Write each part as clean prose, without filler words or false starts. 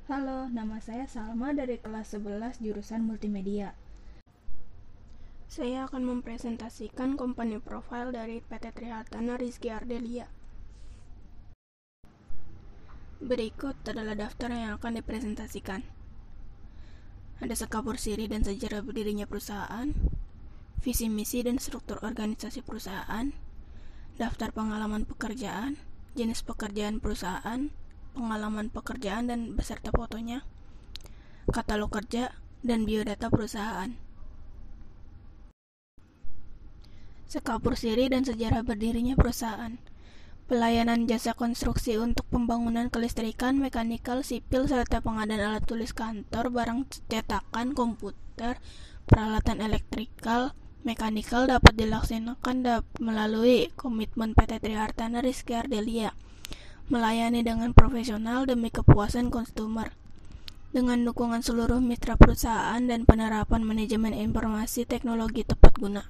Halo, nama saya Salma dari kelas 11 jurusan Multimedia. Saya akan mempresentasikan company profile dari PT Trihartana Rizky Ardelia. Berikut adalah daftar yang akan dipresentasikan. Ada sekapur siri dan sejarah berdirinya perusahaan, visi misi dan struktur organisasi perusahaan, daftar pengalaman pekerjaan, jenis pekerjaan perusahaan, pengalaman pekerjaan dan beserta fotonya, katalog kerja, dan biodata perusahaan. Sekapur siri dan sejarah berdirinya perusahaan. Pelayanan jasa konstruksi untuk pembangunan kelistrikan, mekanikal, sipil, serta pengadaan alat tulis kantor, barang cetakan, komputer, peralatan elektrikal, mekanikal dapat dilaksanakan melalui komitmen PT Trihartana Rizky Ardelia, melayani dengan profesional demi kepuasan konsumer. Dengan dukungan seluruh mitra perusahaan dan penerapan manajemen informasi teknologi tepat guna.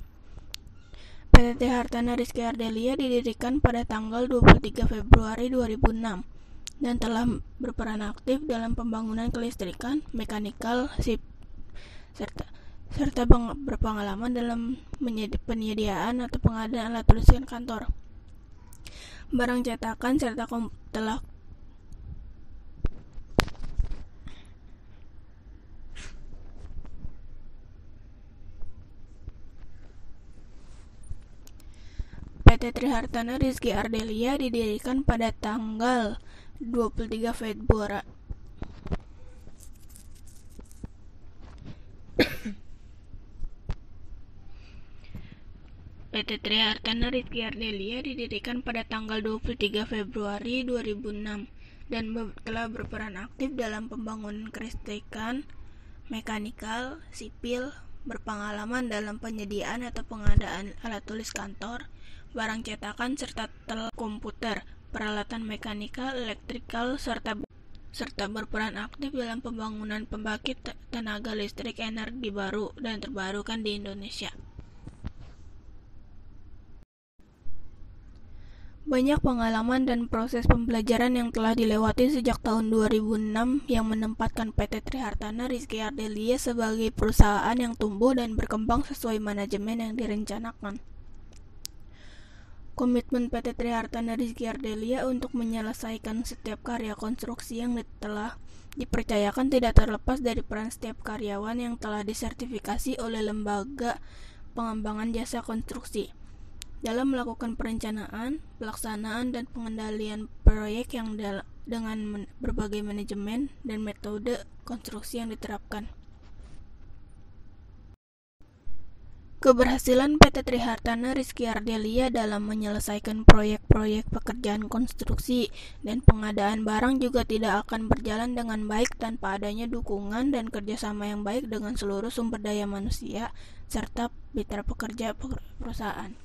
PT Trihartana Rizky Ardelia didirikan pada tanggal 23 Februari 2006 dan telah berperan aktif dalam pembangunan kelistrikan, mekanikal, serta berpengalaman dalam penyediaan atau pengadaan alat tulisan kantor, barang cetakan, serta telah PT Trihartana Rizky Ardelia didirikan pada tanggal 23 Februari PT Trihartana Rizky Ardelia didirikan pada tanggal 23 Februari 2006 dan telah berperan aktif dalam pembangunan kelistrikan, mekanikal, sipil, berpengalaman dalam penyediaan atau pengadaan alat tulis kantor, barang cetakan, serta komputer, peralatan mekanikal, elektrikal, serta berperan aktif dalam pembangunan pembangkit tenaga listrik energi baru dan terbarukan di Indonesia. Banyak pengalaman dan proses pembelajaran yang telah dilewati sejak tahun 2006 yang menempatkan PT Trihartana Rizky Ardelia sebagai perusahaan yang tumbuh dan berkembang sesuai manajemen yang direncanakan. Komitmen PT Trihartana Rizky Ardelia untuk menyelesaikan setiap karya konstruksi yang telah dipercayakan tidak terlepas dari peran setiap karyawan yang telah disertifikasi oleh lembaga pengembangan jasa konstruksi dalam melakukan perencanaan, pelaksanaan, dan pengendalian proyek yang dengan berbagai manajemen dan metode konstruksi yang diterapkan. Keberhasilan PT Trihartana Rizky Ardelia dalam menyelesaikan proyek-proyek pekerjaan konstruksi dan pengadaan barang juga tidak akan berjalan dengan baik tanpa adanya dukungan dan kerjasama yang baik dengan seluruh sumber daya manusia serta mitra pekerja perusahaan.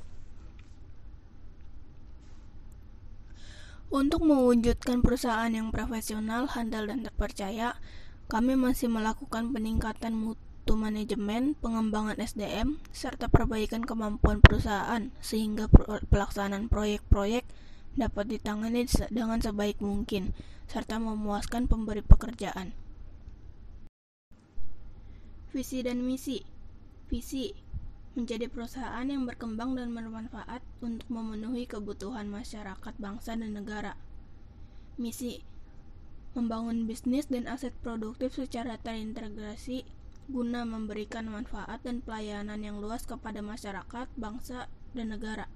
Untuk mewujudkan perusahaan yang profesional, handal, dan terpercaya, kami masih melakukan peningkatan mutu manajemen, pengembangan SDM, serta perbaikan kemampuan perusahaan sehingga pelaksanaan proyek-proyek dapat ditangani dengan sebaik mungkin, serta memuaskan pemberi pekerjaan. Visi dan misi. Visi menjadi perusahaan yang berkembang dan bermanfaat untuk memenuhi kebutuhan masyarakat, bangsa, dan negara. Misi membangun bisnis dan aset produktif secara terintegrasi guna memberikan manfaat dan pelayanan yang luas kepada masyarakat, bangsa, dan negara.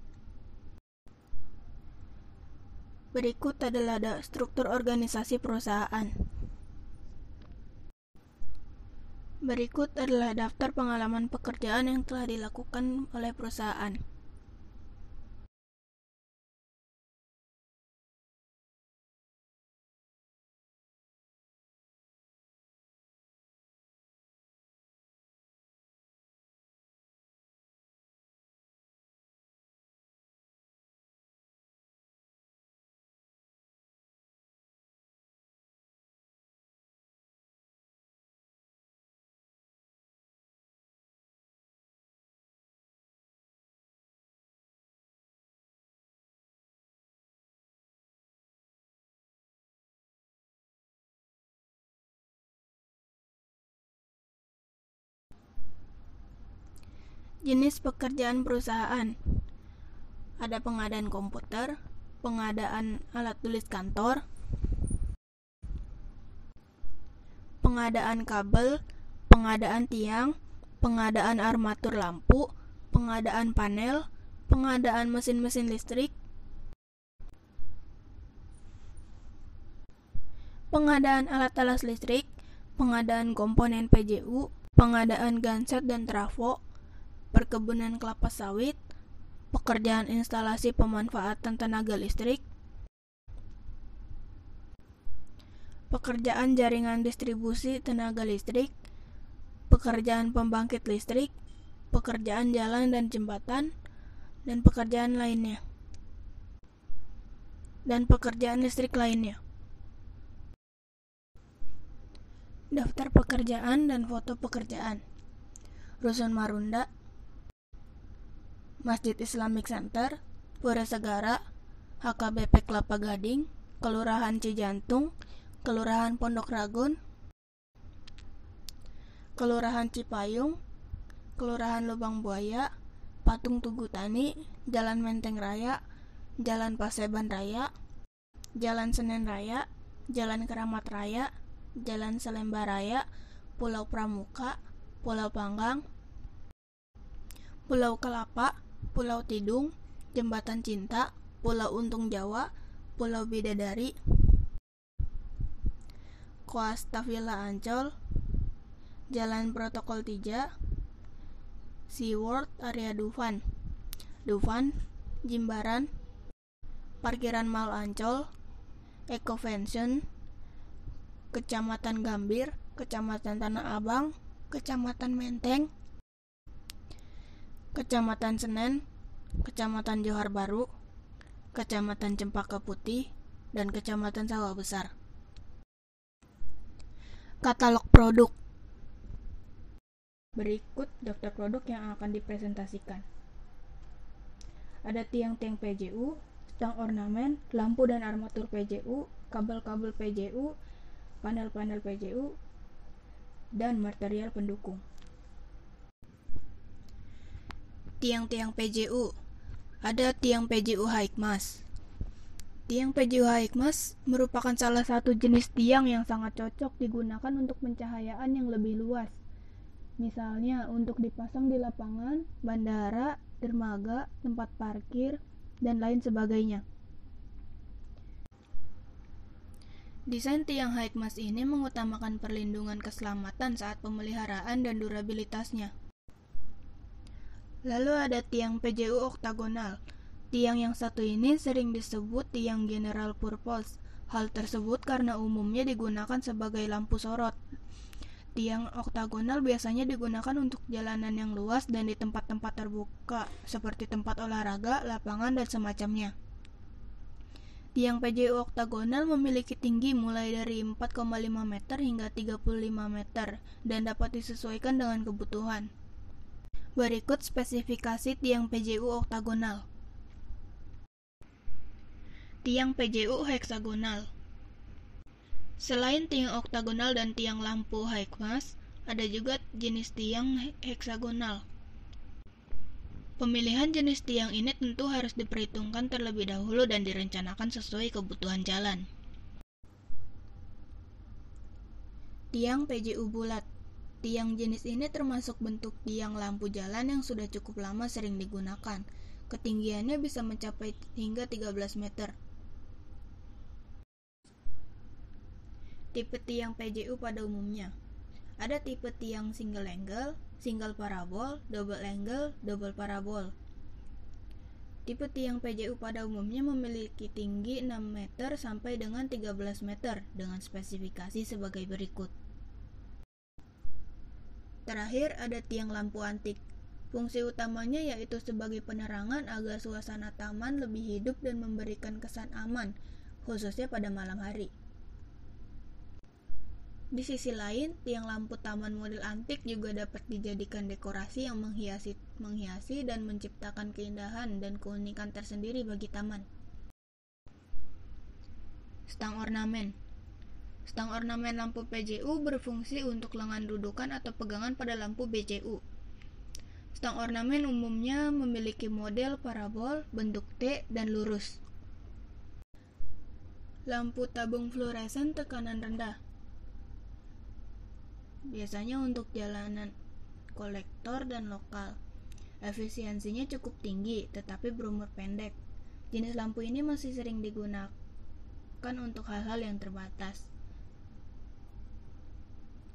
Berikut adalah struktur organisasi perusahaan. Berikut adalah daftar pengalaman pekerjaan yang telah dilakukan oleh perusahaan. Jenis pekerjaan perusahaan. Ada pengadaan komputer, pengadaan alat tulis kantor, pengadaan kabel, pengadaan tiang, pengadaan armatur lampu, pengadaan panel, pengadaan mesin-mesin listrik, pengadaan alat-alat listrik, pengadaan komponen PJU, pengadaan genset dan trafo, perkebunan kelapa sawit, pekerjaan instalasi pemanfaatan tenaga listrik, pekerjaan jaringan distribusi tenaga listrik, pekerjaan pembangkit listrik, pekerjaan jalan dan jembatan, dan pekerjaan lainnya. Dan pekerjaan listrik lainnya. Daftar pekerjaan dan foto pekerjaan. Rusun Marunda, Masjid Islamic Center, Pura Segara, HKBP Kelapa Gading, Kelurahan Cijantung, Kelurahan Pondok Ragun, Kelurahan Cipayung, Kelurahan Lubang Buaya, Patung Tugu Tani, Jalan Menteng Raya, Jalan Paseban Raya, Jalan Senen Raya, Jalan Keramat Raya, Jalan Salemba Raya, Pulau Pramuka, Pulau Panggang, Pulau Kelapa, Pulau Tidung, Jembatan Cinta, Pulau Untung Jawa, Pulau Bidadari, Koasta Villa Ancol, Jalan Protokol 3, SeaWorld Area Dufan, Jimbaran, Parkiran Mall Ancol, Ecovention, Kecamatan Gambir, Kecamatan Tanah Abang, Kecamatan Menteng, Kecamatan Senen, Kecamatan Johar Baru, Kecamatan Cempaka Putih, dan Kecamatan Sawah Besar. Katalog produk. Berikut daftar produk yang akan dipresentasikan. Ada tiang-tiang PJU, stang ornamen, lampu dan armatur PJU, kabel-kabel PJU, panel-panel PJU, dan material pendukung. Tiang-tiang PJU. Ada tiang PJU Hikmas. Tiang PJU Hikmas merupakan salah satu jenis tiang yang sangat cocok digunakan untuk pencahayaan yang lebih luas. Misalnya untuk dipasang di lapangan, bandara, dermaga, tempat parkir, dan lain sebagainya. Desain tiang Hikmas ini mengutamakan perlindungan keselamatan saat pemeliharaan dan durabilitasnya. Lalu ada tiang PJU oktagonal. Tiang yang satu ini sering disebut tiang general purpose. Hal tersebut karena umumnya digunakan sebagai lampu sorot. Tiang oktagonal biasanya digunakan untuk jalanan yang luas dan di tempat-tempat terbuka, seperti tempat olahraga, lapangan, dan semacamnya. Tiang PJU oktagonal memiliki tinggi mulai dari 4,5 meter hingga 35 meter dan dapat disesuaikan dengan kebutuhan. Berikut spesifikasi tiang PJU oktagonal. Tiang PJU heksagonal. Selain tiang oktagonal dan tiang lampu Hikmas, ada juga jenis tiang heksagonal. Pemilihan jenis tiang ini tentu harus diperhitungkan terlebih dahulu dan direncanakan sesuai kebutuhan jalan. Tiang PJU bulat. Tiang jenis ini termasuk bentuk tiang lampu jalan yang sudah cukup lama sering digunakan. Ketinggiannya bisa mencapai hingga 13 meter. Tipe tiang PJU pada umumnya. Ada tipe tiang single angle, single parabol, double angle, double parabol. Tipe tiang PJU pada umumnya memiliki tinggi 6 meter sampai dengan 13 meter dengan spesifikasi sebagai berikut. Terakhir ada tiang lampu antik. Fungsi utamanya yaitu sebagai penerangan agar suasana taman lebih hidup dan memberikan kesan aman, khususnya pada malam hari. Di sisi lain, tiang lampu taman model antik juga dapat dijadikan dekorasi yang menghiasi dan menciptakan keindahan dan keunikan tersendiri bagi taman. Stang ornamen. Stang ornamen lampu PJU berfungsi untuk lengan dudukan atau pegangan pada lampu BCU. Stang ornamen umumnya memiliki model parabol, bentuk T, dan lurus. Lampu tabung fluoresen tekanan rendah. Biasanya untuk jalanan kolektor dan lokal. Efisiensinya cukup tinggi, tetapi berumur pendek. Jenis lampu ini masih sering digunakan untuk hal-hal yang terbatas.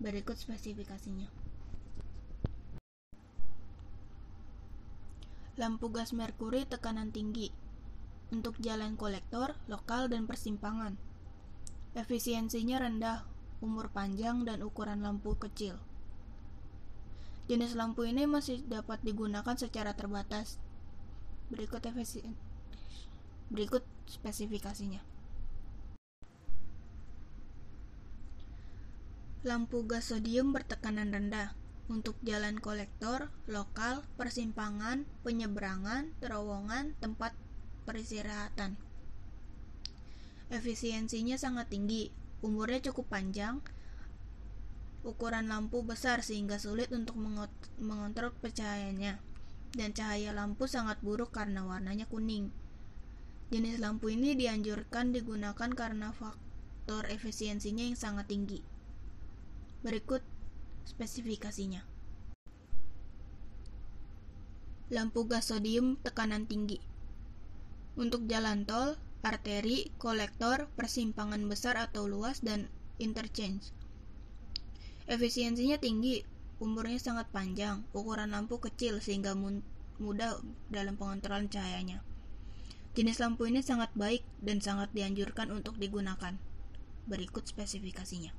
Berikut spesifikasinya. Lampu gas merkuri tekanan tinggi untuk jalan kolektor, lokal, dan persimpangan. Efisiensinya rendah, umur panjang, dan ukuran lampu kecil. Jenis lampu ini masih dapat digunakan secara terbatas. Berikut spesifikasinya. Lampu gas sodium bertekanan rendah untuk jalan kolektor, lokal, persimpangan, penyeberangan, terowongan, tempat peristirahatan. Efisiensinya sangat tinggi, umurnya cukup panjang, ukuran lampu besar sehingga sulit untuk mengontrol pencahayaannya, dan cahaya lampu sangat buruk karena warnanya kuning. Jenis lampu ini dianjurkan digunakan karena faktor efisiensinya yang sangat tinggi. Berikut spesifikasinya. Lampu gas sodium tekanan tinggi untuk jalan tol, arteri, kolektor, persimpangan besar atau luas, dan interchange. Efisiensinya tinggi, umurnya sangat panjang, ukuran lampu kecil sehingga mudah dalam pengontrolan cahayanya. Jenis lampu ini sangat baik dan sangat dianjurkan untuk digunakan. Berikut spesifikasinya.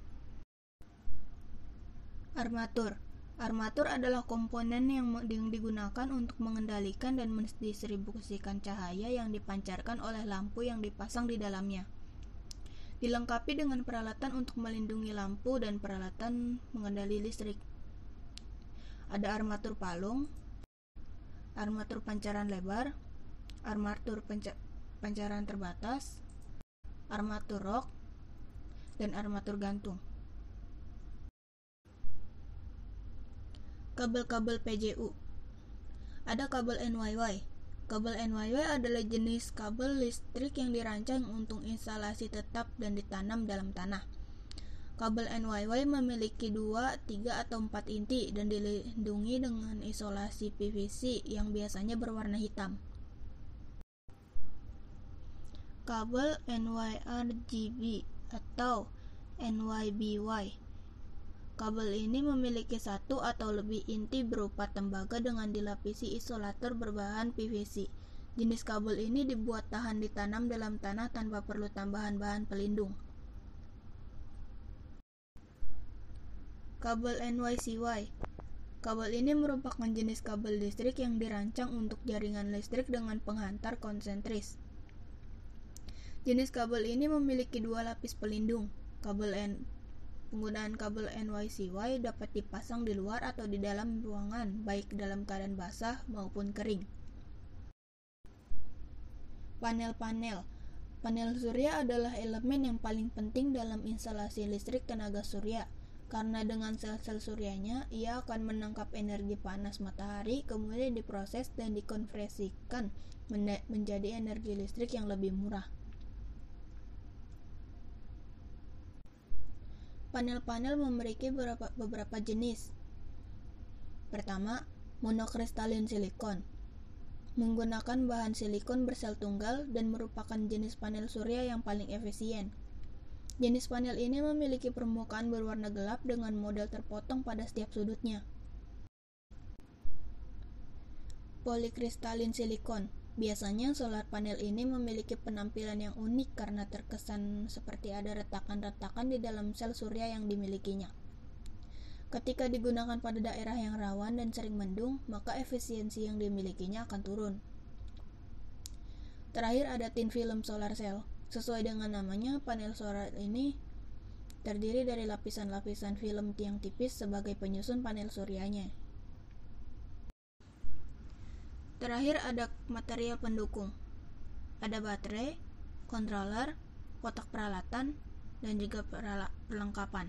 Armatur. Armatur adalah komponen yang digunakan untuk mengendalikan dan mendistribusikan cahaya yang dipancarkan oleh lampu yang dipasang di dalamnya. Dilengkapi dengan peralatan untuk melindungi lampu dan peralatan mengendali listrik. Ada armatur palung, armatur pancaran lebar, armatur pancaran terbatas, armatur rok, dan armatur gantung. Kabel-kabel PJU. Ada kabel NYY. Kabel NYY adalah jenis kabel listrik yang dirancang untuk instalasi tetap dan ditanam dalam tanah. Kabel NYY memiliki 2, 3, atau 4 inti dan dilindungi dengan isolasi PVC yang biasanya berwarna hitam. Kabel NYRGB atau NYBY. Kabel ini memiliki 1 atau lebih inti berupa tembaga dengan dilapisi isolator berbahan PVC. Jenis kabel ini dibuat tahan ditanam dalam tanah tanpa perlu tambahan bahan pelindung. Kabel NYCY. Kabel ini merupakan jenis kabel listrik yang dirancang untuk jaringan listrik dengan penghantar konsentris. Jenis kabel ini memiliki 2 lapis pelindung. Penggunaan kabel NYCY dapat dipasang di luar atau di dalam ruangan, baik dalam keadaan basah maupun kering. Panel-panel. Panel surya adalah elemen yang paling penting dalam instalasi listrik tenaga surya, karena dengan sel-sel suryanya, ia akan menangkap energi panas matahari, kemudian diproses dan dikonversikan menjadi energi listrik yang lebih murah. Panel-panel memiliki beberapa jenis. Pertama, monokristalin silikon. Menggunakan bahan silikon bersel tunggal dan merupakan jenis panel surya yang paling efisien. Jenis panel ini memiliki permukaan berwarna gelap dengan model terpotong pada setiap sudutnya. Polikristalin silikon. Biasanya solar panel ini memiliki penampilan yang unik karena terkesan seperti ada retakan-retakan di dalam sel surya yang dimilikinya. Ketika digunakan pada daerah yang rawan dan sering mendung, maka efisiensi yang dimilikinya akan turun. Terakhir ada thin film solar cell. Sesuai dengan namanya, panel solar ini terdiri dari lapisan-lapisan film yang tipis sebagai penyusun panel suryanya. Terakhir ada material pendukung. Ada baterai, controller, kotak peralatan, dan juga perlengkapan.